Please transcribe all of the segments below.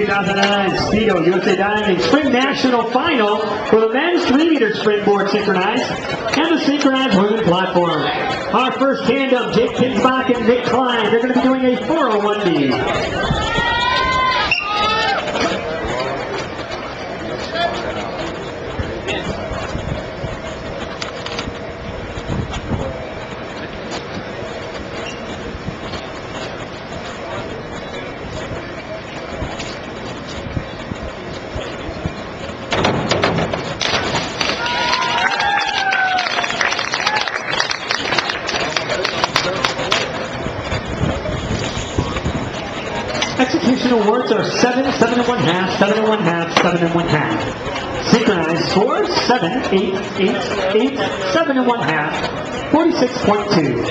2009 Speedo USA Diving Spring National Final for the men's 3-meter springboard synchronized and the synchronized women platform. Our first tandem, Jake Kinsbach and Nick Klein, they're going to be doing a 401D. Execution awards are 7, 7 1/2, 7 1/2, 7 1/2. Synchronized scores 7, 8, 8, 8, 7 1/2, 46.2.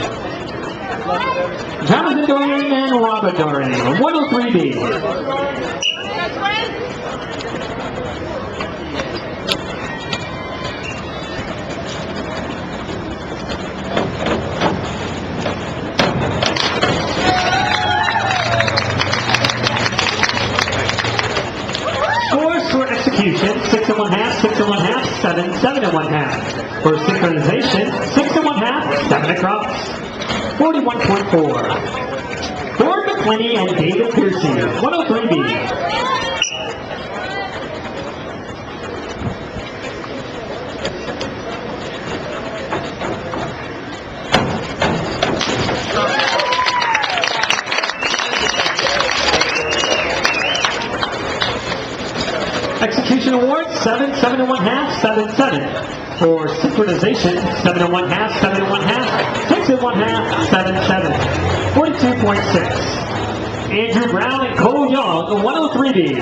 Jonathan Dorian and Robert Dorian, 103B. For execution, 6 1/2, 6 1/2, 7, 7 1/2. For synchronization, 6 1/2, 7 across, 41.4. Ford McClenny and David Piercy, 103B. Execution award, 7, 7 1/2, 7, 7. For synchronization, 7 1/2, 7 1/2, 6 1/2, 7, 7. 42.6. Andrew Brown and Cole Young, 103B.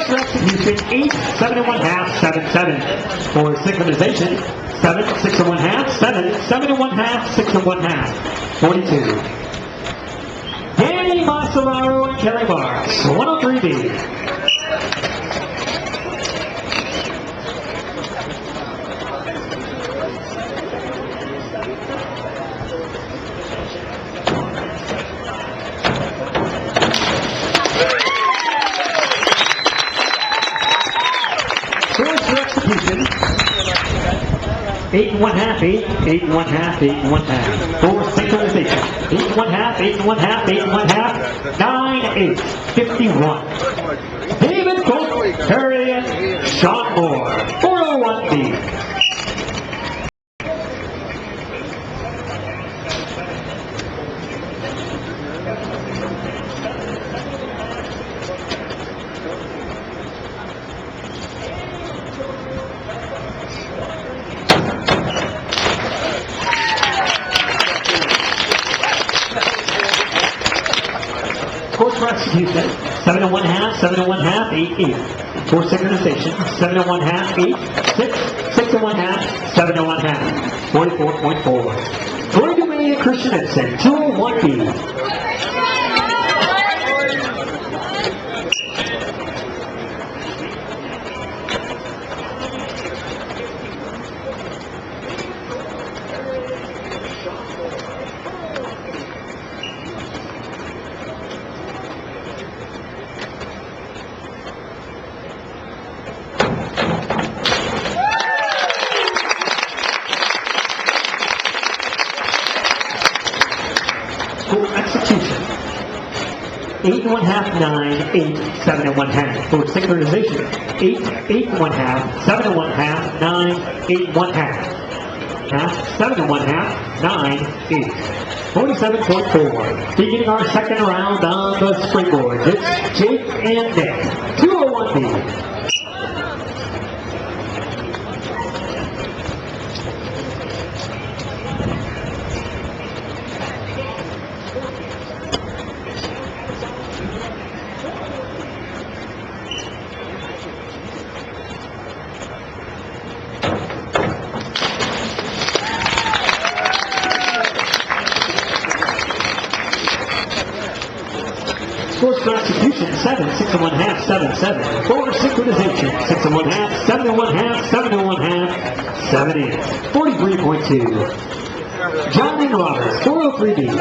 For execution, 8, 7 1/2, 7, 7. For synchronization, 7, 6 1/2, 7, 7 1/2, 6 1/2. 42. Danny Massaro and Kelly Marks, 103B. For execution, 8 1/2, 8, 8 1/2, 8 1/2. For synchronization, 8 1/2, 8 1/2, 8 1/2, 9, 8, 51. David Cook, Harry, and Sean Moore, 401B. Scores for execution, 7 1/2, 7 1/2, 8, 8. For synchronization, 7 1/2, 8, 6, 6 1/2, 7 1/2. 44.4. Troy Dume and Christian Edson, 201B. For execution, 8 1/2, 9, 8, 7 1/2. For synchronization, 8, 8 1/2, 7 1/2, 9, 8 1/2. 7 1/2, 9, 8. 47.4. Beginning our second round on the springboard, it's Jake and Nick, 201B. Scores for execution, 7, 6 and 1/2, 7, 7. For synchronization, 6 and 1/2, 7 and 1/2, 7 and 1/2, 7 8. 43.2. John and Robert, 403B.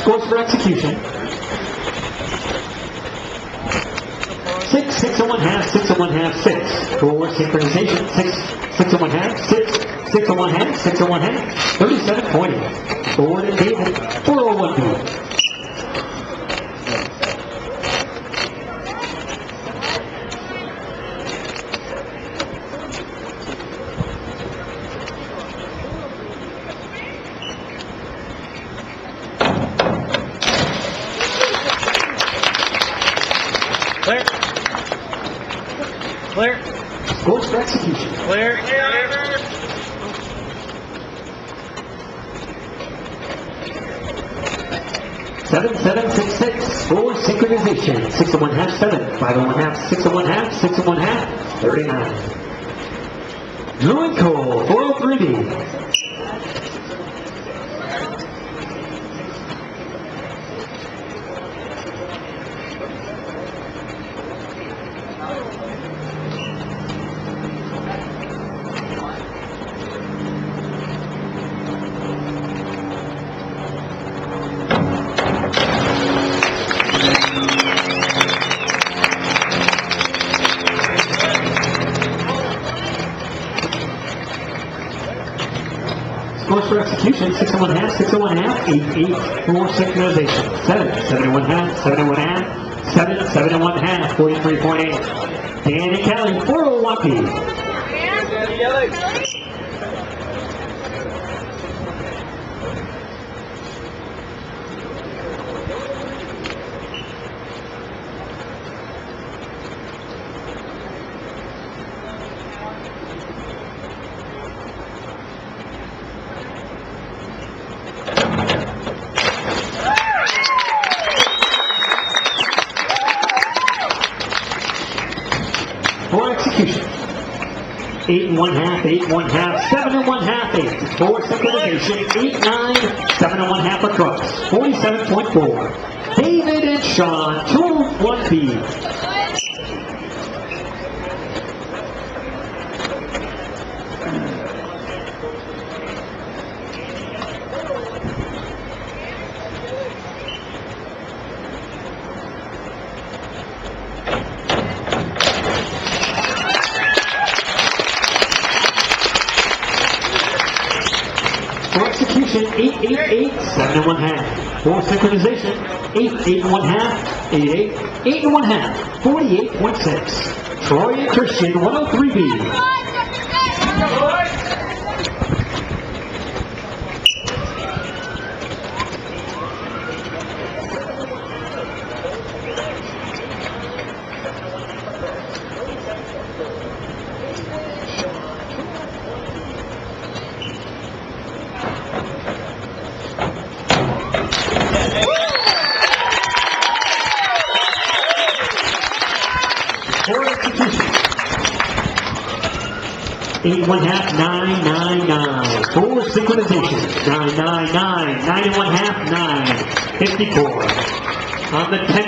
Scores for execution, 6, 6 and 1/2, 6 and 1/2, 6. For synchronization, 6, 6 and 1/2, 6, 6 and 1/2, 6 and 1/2, 37.8. Ford and David, 401B. Clear. Clear. Scores for execution. Clear. 7, 7, 6, 6. For synchronization, 6 and 1/2, 7. 5 and 1/2, 6 and 1/2, 6 and 1/2, 39. Drew and Cole, 403B. Scores for execution, 6 and 1/2, 6 and 1/2, 8, 8. For synchronization, 7, 7 and 1/2, 7 and 1/2, 7, 7 and 1/2, 43.8. Dan and Kelly, 401B. For execution, 8 and 1/2, 8 and 1/2, 7 and 1/2, 8. For synchronization, 8, 9, 7 and 1/2 across, 47.4. David and Sean, 201B. For execution, 8, 8, 8, 7 and 1/2. For synchronization, 8, 8 and 1/2, 8, 8, 8 and 1/2, 48.6. Troy and Christian, 103B. For execution, 8 and 1/2, 9, 9, 9. For synchronization, 9, 9, 9, 9 and 1/2, 9, 54. On the 10.